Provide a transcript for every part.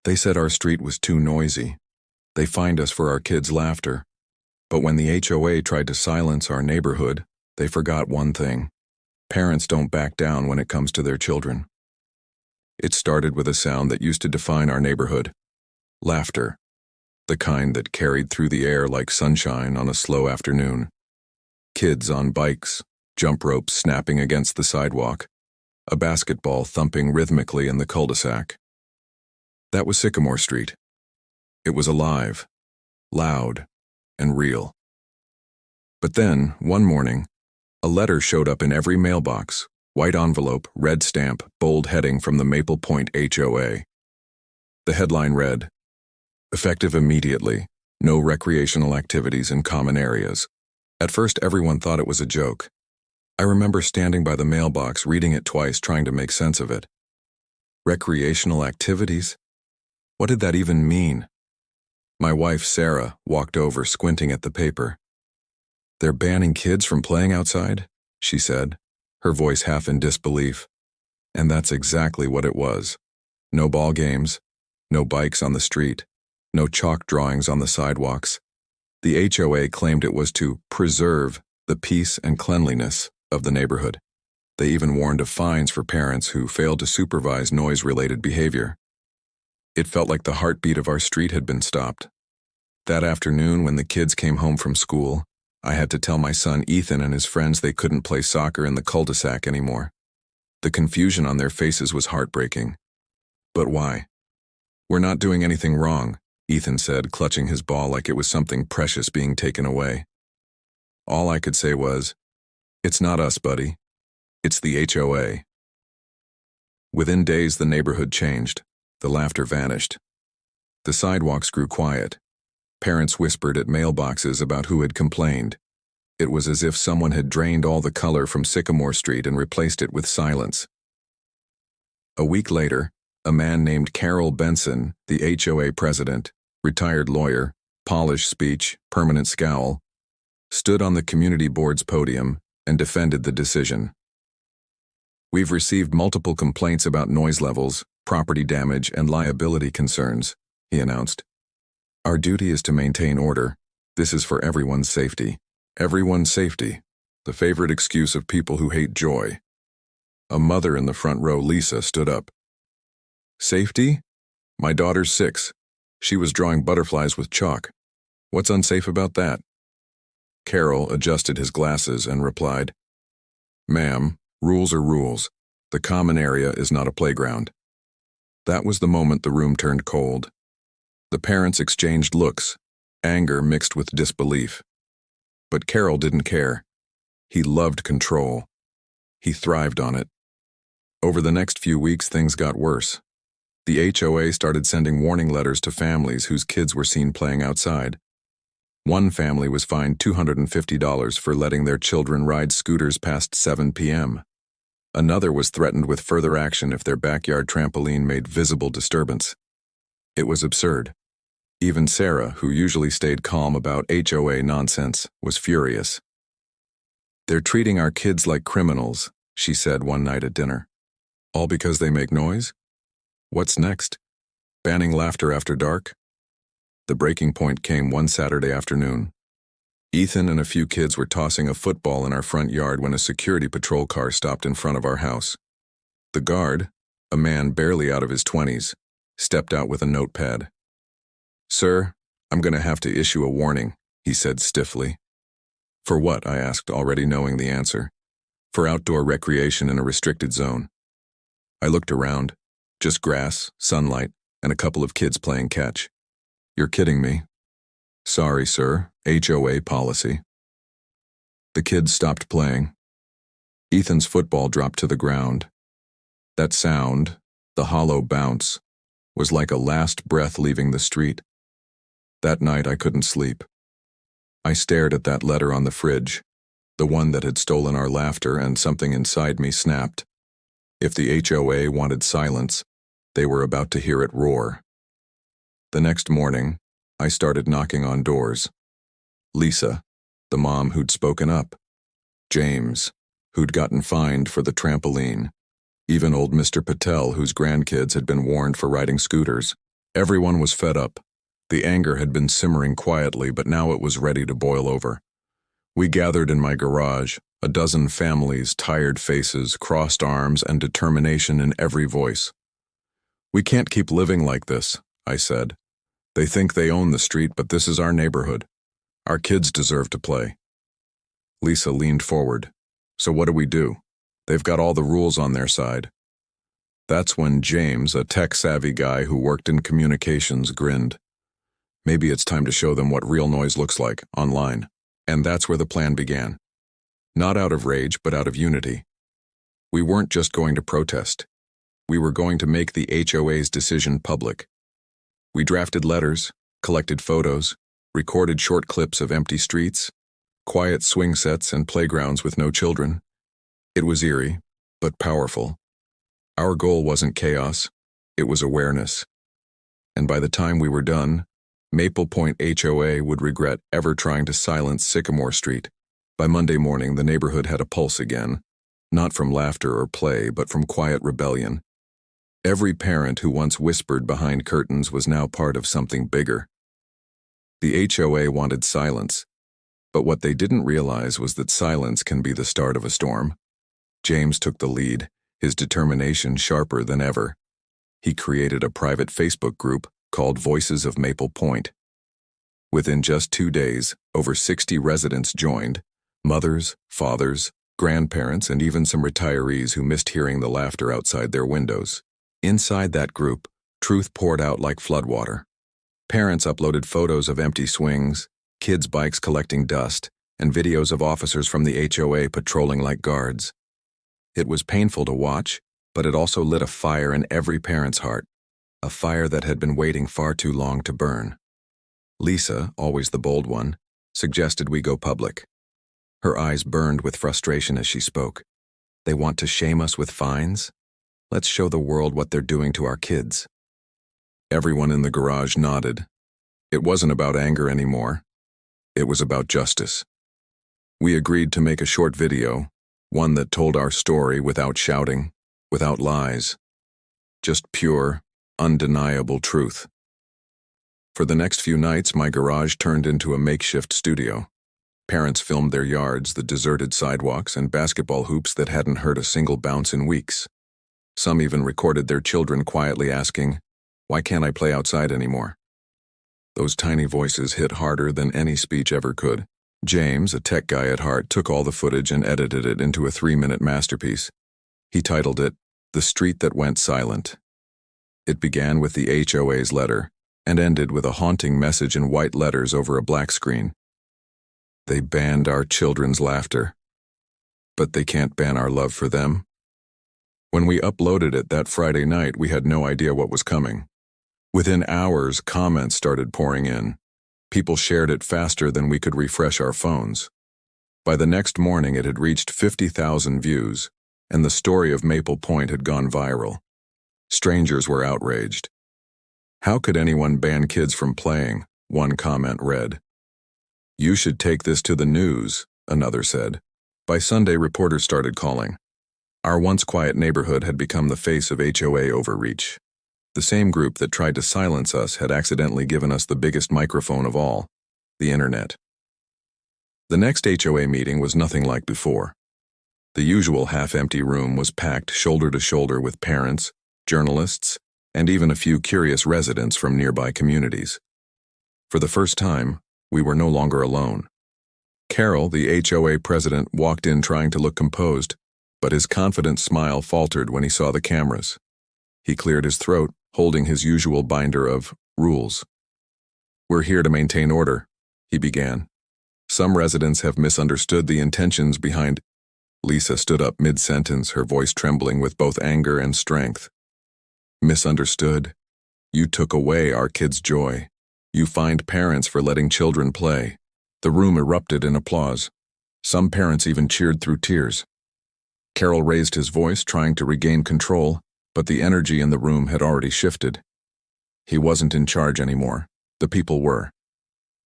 They said our street was too noisy. They fined us for our kids' laughter. But when the HOA tried to silence our neighborhood, they forgot one thing. Parents don't back down when it comes to their children. It started with a sound that used to define our neighborhood. Laughter. The kind that carried through the air like sunshine on a slow afternoon. Kids on bikes, jump ropes snapping against the sidewalk, a basketball thumping rhythmically in the cul-de-sac. That was Sycamore Street. It was alive, loud, and real. But then, one morning, a letter showed up in every mailbox, white envelope, red stamp, bold heading from the Maple Point HOA. The headline read, "Effective immediately, no recreational activities in common areas." At first, everyone thought it was a joke. I remember standing by the mailbox, reading it twice, trying to make sense of it. Recreational activities? What did that even mean? My wife, Sarah, walked over, squinting at the paper. "They're banning kids from playing outside?" she said, her voice half in disbelief. And that's exactly what it was. No ball games, no bikes on the street, no chalk drawings on the sidewalks. The HOA claimed it was to preserve the peace and cleanliness of the neighborhood. They even warned of fines for parents who failed to supervise noise-related behavior. It felt like the heartbeat of our street had been stopped. That afternoon, when the kids came home from school, I had to tell my son Ethan and his friends they couldn't play soccer in the cul-de-sac anymore. The confusion on their faces was heartbreaking. But why? "We're not doing anything wrong," Ethan said, clutching his ball like it was something precious being taken away. All I could say was, "It's not us, buddy. It's the HOA." Within days, the neighborhood changed. The laughter vanished. The sidewalks grew quiet. Parents whispered at mailboxes about who had complained. It was as if someone had drained all the color from Sycamore Street and replaced it with silence. A week later, a man named Carol Benson, the HOA president, retired lawyer, polished speech, permanent scowl, stood on the community board's podium and defended the decision. "We've received multiple complaints about noise levels, property damage, and liability concerns," he announced. "Our duty is to maintain order. This is for everyone's safety." Everyone's safety, the favorite excuse of people who hate joy. A mother in the front row, Lisa, stood up. "Safety? My daughter's 6. She was drawing butterflies with chalk. What's unsafe about that?" Carol adjusted his glasses and replied, "Ma'am, rules are rules. The common area is not a playground." That was the moment the room turned cold. The parents exchanged looks, anger mixed with disbelief. But Carol didn't care. He loved control. He thrived on it. Over the next few weeks, things got worse. The HOA started sending warning letters to families whose kids were seen playing outside. One family was fined $250 for letting their children ride scooters past 7 p.m. Another was threatened with further action if their backyard trampoline made visible disturbance. It was absurd. Even Sarah, who usually stayed calm about HOA nonsense, was furious. "They're treating our kids like criminals," she said one night at dinner. "All because they make noise? What's next? Banning laughter after dark?" The breaking point came one Saturday afternoon. Ethan and a few kids were tossing a football in our front yard when a security patrol car stopped in front of our house. The guard, a man barely out of his 20s, stepped out with a notepad. "Sir, I'm going to have to issue a warning," he said stiffly. "For what?" I asked, already knowing the answer. "For outdoor recreation in a restricted zone." I looked around. Just grass, sunlight, and a couple of kids playing catch. "You're kidding me." "Sorry, sir. HOA policy." The kids stopped playing. Ethan's football dropped to the ground. That sound, the hollow bounce, was like a last breath leaving the street. That night I couldn't sleep. I stared at that letter on the fridge, the one that had stolen our laughter, and something inside me snapped. If the HOA wanted silence, they were about to hear it roar. The next morning, I started knocking on doors. Lisa, the mom who'd spoken up. James, who'd gotten fined for the trampoline. Even old Mr. Patel, whose grandkids had been warned for riding scooters. Everyone was fed up. The anger had been simmering quietly, but now it was ready to boil over. We gathered in my garage, a dozen families, tired faces, crossed arms, and determination in every voice. "We can't keep living like this," I said. "They think they own the street, but this is our neighborhood. Our kids deserve to play." Lisa leaned forward. "So what do we do? They've got all the rules on their side." That's when James, a tech-savvy guy who worked in communications, grinned. "Maybe it's time to show them what real noise looks like, online." And that's where the plan began. Not out of rage, but out of unity. We weren't just going to protest. We were going to make the HOA's decision public. We drafted letters, collected photos, recorded short clips of empty streets, quiet swing sets and playgrounds with no children. It was eerie, but powerful. Our goal wasn't chaos, it was awareness. And by the time we were done, Maple Point HOA would regret ever trying to silence Sycamore Street. By Monday morning, the neighborhood had a pulse again, not from laughter or play, but from quiet rebellion. Every parent who once whispered behind curtains was now part of something bigger. The HOA wanted silence, but what they didn't realize was that silence can be the start of a storm. James took the lead, his determination sharper than ever. He created a private Facebook group called Voices of Maple Point. Within just 2 days, over 60 residents joined, mothers, fathers, grandparents, and even some retirees who missed hearing the laughter outside their windows. Inside that group, truth poured out like floodwater. Parents uploaded photos of empty swings, kids' bikes collecting dust, and videos of officers from the HOA patrolling like guards. It was painful to watch, but it also lit a fire in every parent's heart. A fire that had been waiting far too long to burn. Lisa, always the bold one, suggested we go public. Her eyes burned with frustration as she spoke. "They want to shame us with fines? Let's show the world what they're doing to our kids." Everyone in the garage nodded. It wasn't about anger anymore. It was about justice. We agreed to make a short video, one that told our story without shouting, without lies. Just pure, undeniable truth. For the next few nights, my garage turned into a makeshift studio. Parents filmed their yards, the deserted sidewalks, and basketball hoops that hadn't heard a single bounce in weeks. Some even recorded their children quietly asking, "Why can't I play outside anymore?" Those tiny voices hit harder than any speech ever could. James, a tech guy at heart, took all the footage and edited it into a 3-minute masterpiece. He titled it, "The Street That Went Silent." It began with the HOA's letter and ended with a haunting message in white letters over a black screen. "They banned our children's laughter, but they can't ban our love for them." When we uploaded it that Friday night, we had no idea what was coming. Within hours, comments started pouring in. People shared it faster than we could refresh our phones. By the next morning, it had reached 50,000 views, and the story of Maple Point had gone viral. Strangers were outraged. "How could anyone ban kids from playing?" one comment read. "You should take this to the news," another said. By Sunday, reporters started calling. Our once quiet neighborhood had become the face of HOA overreach. The same group that tried to silence us had accidentally given us the biggest microphone of all, the internet. The next HOA meeting was nothing like before. The usual half-empty room was packed shoulder to shoulder with parents, journalists, and even a few curious residents from nearby communities. For the first time, we were no longer alone. Carol, the HOA president, walked in trying to look composed, but his confident smile faltered when he saw the cameras. He cleared his throat, holding his usual binder of rules. "We're here to maintain order," he began. "Some residents have misunderstood the intentions behind—" Lisa stood up mid-sentence, her voice trembling with both anger and strength. "Misunderstood? You took away our kids' joy. You fined parents for letting children play." The room erupted in applause. Some parents even cheered through tears. Carol raised his voice, trying to regain control, but the energy in the room had already shifted. He wasn't in charge anymore. The people were.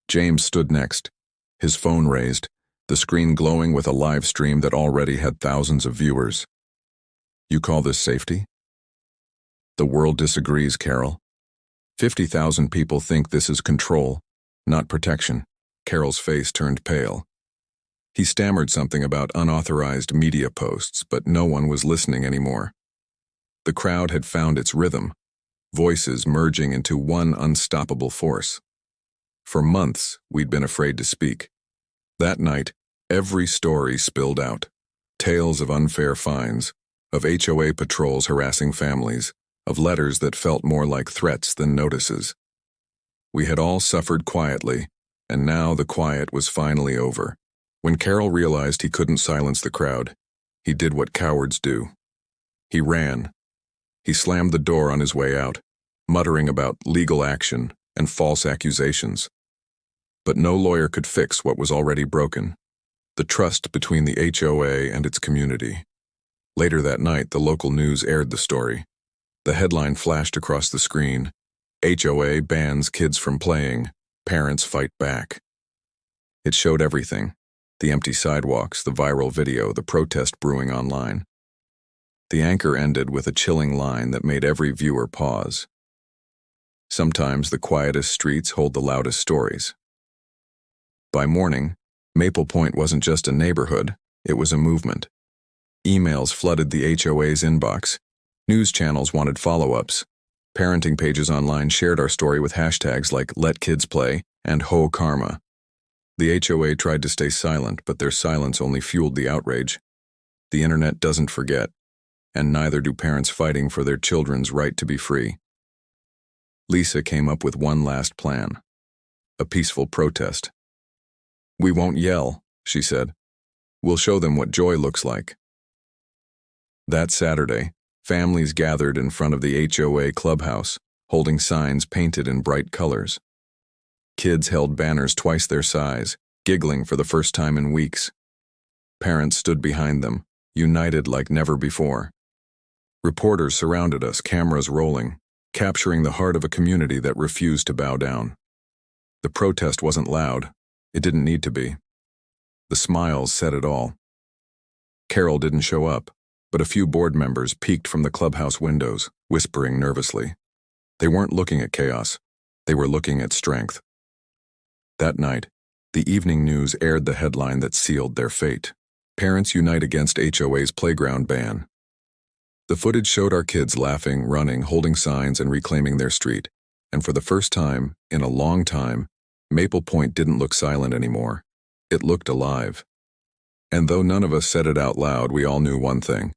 James stood next, his phone raised, the screen glowing with a live stream that already had thousands of viewers. "You call this safety?" "The world disagrees, Carol. 50,000 people think this is control, not protection. Carol's face turned pale. He stammered something about unauthorized media posts, but no one was listening anymore. The crowd had found its rhythm, voices merging into one unstoppable force. For months, we'd been afraid to speak. That night, every story spilled out. Tales of unfair fines, of HOA patrols harassing families, of letters that felt more like threats than notices. We had all suffered quietly, and now the quiet was finally over. When Carol realized he couldn't silence the crowd, he did what cowards do. He ran. He slammed the door on his way out, muttering about legal action and false accusations. But no lawyer could fix what was already broken: the trust between the HOA and its community. Later that night, the local news aired the story. The headline flashed across the screen: HOA bans kids from playing, parents fight back. It showed everything: the empty sidewalks, the viral video, the protest brewing online. The anchor ended with a chilling line that made every viewer pause. Sometimes the quietest streets hold the loudest stories. By morning, Maple Point wasn't just a neighborhood, it was a movement. Emails flooded the HOA's inbox. News channels wanted follow-ups. Parenting pages online shared our story with hashtags like Let Kids Play and Ho Karma. The HOA tried to stay silent, but their silence only fueled the outrage. The internet doesn't forget, and neither do parents fighting for their children's right to be free. Lisa came up with one last plan: a peaceful protest. "We won't yell," she said. "We'll show them what joy looks like." That Saturday, families gathered in front of the HOA clubhouse, holding signs painted in bright colors. Kids held banners twice their size, giggling for the first time in weeks. Parents stood behind them, united like never before. Reporters surrounded us, cameras rolling, capturing the heart of a community that refused to bow down. The protest wasn't loud. It didn't need to be. The smiles said it all. Carol didn't show up, but a few board members peeked from the clubhouse windows, whispering nervously. They weren't looking at chaos. They were looking at strength. That night, the evening news aired the headline that sealed their fate: Parents unite against HOA's playground ban. The footage showed our kids laughing, running, holding signs, and reclaiming their street. And for the first time, in a long time, Maple Point didn't look silent anymore. It looked alive. And though none of us said it out loud, we all knew one thing: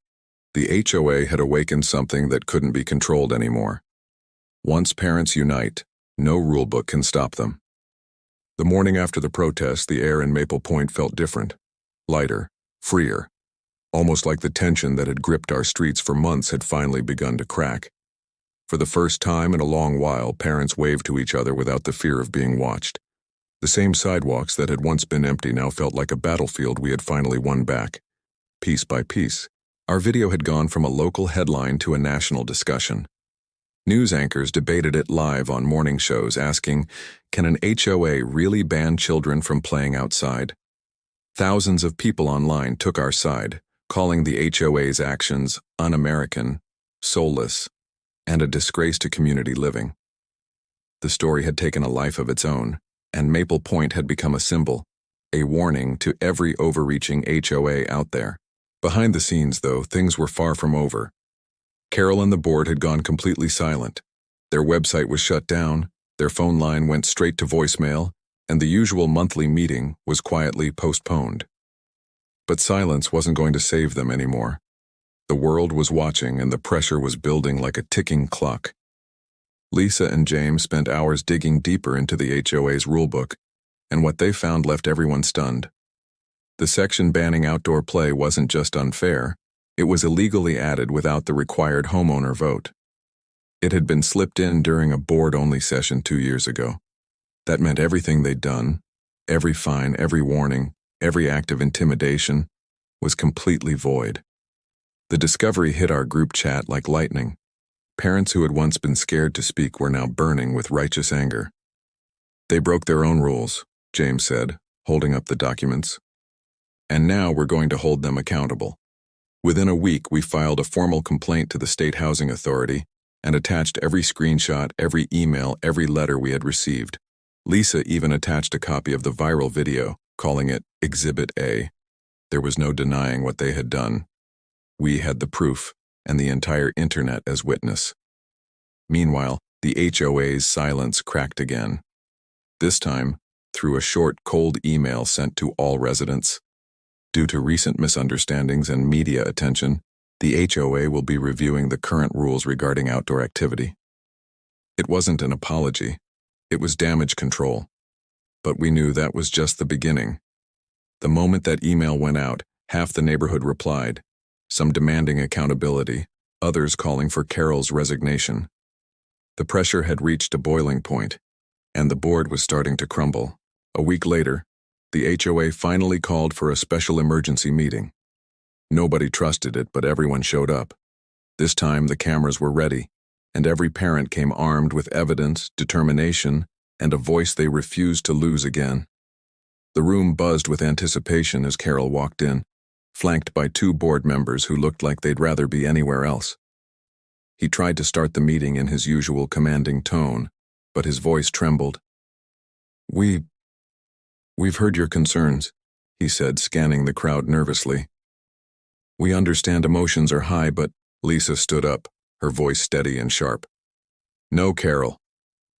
the HOA had awakened something that couldn't be controlled anymore. Once parents unite, no rulebook can stop them. The morning after the protest, the air in Maple Point felt different, lighter, freer, almost like the tension that had gripped our streets for months had finally begun to crack. For the first time in a long while, parents waved to each other without the fear of being watched. The same sidewalks that had once been empty now felt like a battlefield we had finally won back. Piece by piece, our video had gone from a local headline to a national discussion. News anchors debated it live on morning shows, asking, "Can an HOA really ban children from playing outside?" Thousands of people online took our side, calling the HOA's actions un-American, soulless, and a disgrace to community living. The story had taken a life of its own, and Maple Point had become a symbol, a warning to every overreaching HOA out there. Behind the scenes, though, things were far from over. Carol and the board had gone completely silent. Their website was shut down, their phone line went straight to voicemail, and the usual monthly meeting was quietly postponed. But silence wasn't going to save them anymore. The world was watching, and the pressure was building like a ticking clock. Lisa and James spent hours digging deeper into the HOA's rulebook, and what they found left everyone stunned. The section banning outdoor play wasn't just unfair, it was illegally added without the required homeowner vote. It had been slipped in during a board-only session 2 years ago. That meant everything they'd done, every fine, every warning, every act of intimidation, was completely void. The discovery hit our group chat like lightning. Parents who had once been scared to speak were now burning with righteous anger. "They broke their own rules," James said, holding up the documents. "And now we're going to hold them accountable." Within a week, we filed a formal complaint to the State Housing Authority, and attached every screenshot, every email, every letter we had received. Lisa even attached a copy of the viral video, calling it Exhibit A. There was no denying what they had done. We had the proof, and the entire internet as witness. Meanwhile, the HOA's silence cracked again. This time, through a short, cold email sent to all residents. Due to recent misunderstandings and media attention, the HOA will be reviewing the current rules regarding outdoor activity. It wasn't an apology. It was damage control. But we knew that was just the beginning. The moment that email went out, half the neighborhood replied, some demanding accountability, others calling for Carol's resignation. The pressure had reached a boiling point, and the board was starting to crumble. A week later, the HOA finally called for a special emergency meeting. Nobody trusted it, but everyone showed up. This time, the cameras were ready, and every parent came armed with evidence, determination, and a voice they refused to lose again. The room buzzed with anticipation as Carol walked in, flanked by two board members who looked like they'd rather be anywhere else. He tried to start the meeting in his usual commanding tone, but his voice trembled. We've heard your concerns, he said, scanning the crowd nervously. We understand emotions are high, but Lisa stood up, her voice steady and sharp. No, Carol.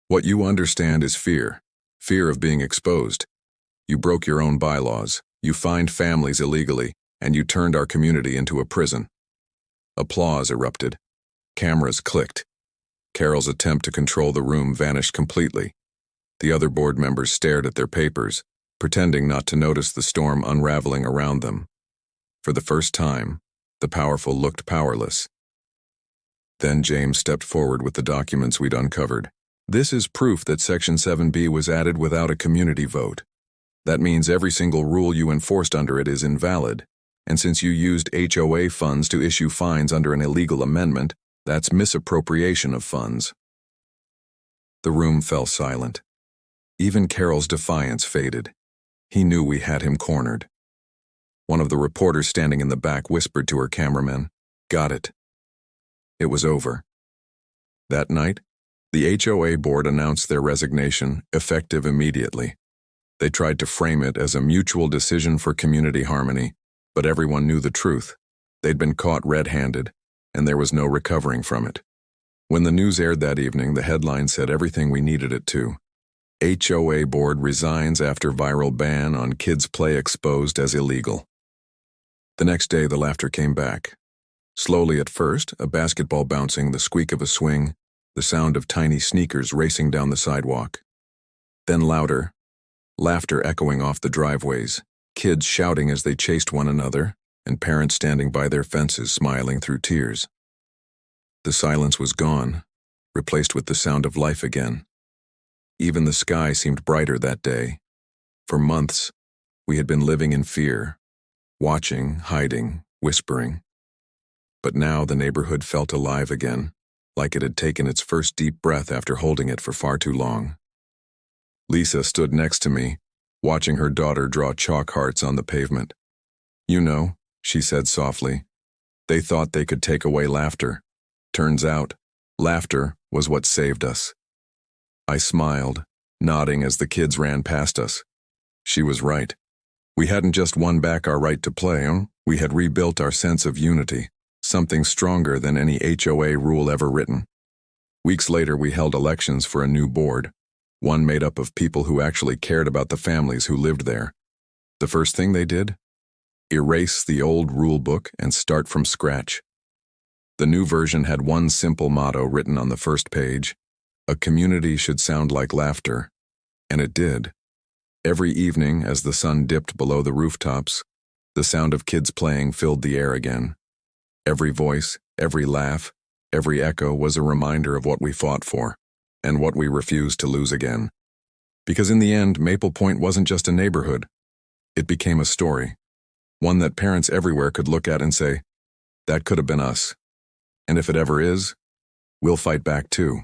What you understand is fear. Fear of being exposed. You broke your own bylaws, you fined families illegally, and you turned our community into a prison. Applause erupted. Cameras clicked. Carol's attempt to control the room vanished completely. The other board members stared at their papers, pretending not to notice the storm unraveling around them. For the first time, the powerful looked powerless. Then James stepped forward with the documents we'd uncovered. This is proof that Section 7B was added without a community vote. That means every single rule you enforced under it is invalid, and since you used HOA funds to issue fines under an illegal amendment, that's misappropriation of funds. The room fell silent. Even Carol's defiance faded. He knew we had him cornered. One of the reporters standing in the back whispered to her cameraman, "Got it." It was over. That night, the HOA board announced their resignation, effective immediately. They tried to frame it as a mutual decision for community harmony, but everyone knew the truth. They'd been caught red-handed, and there was no recovering from it. When the news aired that evening, the headline said everything we needed it to. HOA board resigns after viral ban on kids' play exposed as illegal. The next day, the laughter came back. Slowly at first, a basketball bouncing, the squeak of a swing, the sound of tiny sneakers racing down the sidewalk. Then louder, laughter echoing off the driveways, kids shouting as they chased one another, and parents standing by their fences smiling through tears. The silence was gone, replaced with the sound of life again. Even the sky seemed brighter that day. For months, we had been living in fear, watching, hiding, whispering. But now the neighborhood felt alive again, like it had taken its first deep breath after holding it for far too long. Lisa stood next to me, watching her daughter draw chalk hearts on the pavement. You know, she said softly, they thought they could take away laughter. Turns out, laughter was what saved us. I smiled, nodding as the kids ran past us. She was right. We hadn't just won back our right to play, we had rebuilt our sense of unity, something stronger than any HOA rule ever written. Weeks later, we held elections for a new board, one made up of people who actually cared about the families who lived there. The first thing they did? Erase the old rule book and start from scratch. The new version had one simple motto written on the first page: a community should sound like laughter. And it did. Every evening, as the sun dipped below the rooftops, the sound of kids playing filled the air again. Every voice, every laugh, every echo was a reminder of what we fought for, and what we refused to lose again. Because in the end, Maple Point wasn't just a neighborhood. It became a story, one that parents everywhere could look at and say, that could have been us. And if it ever is, we'll fight back too.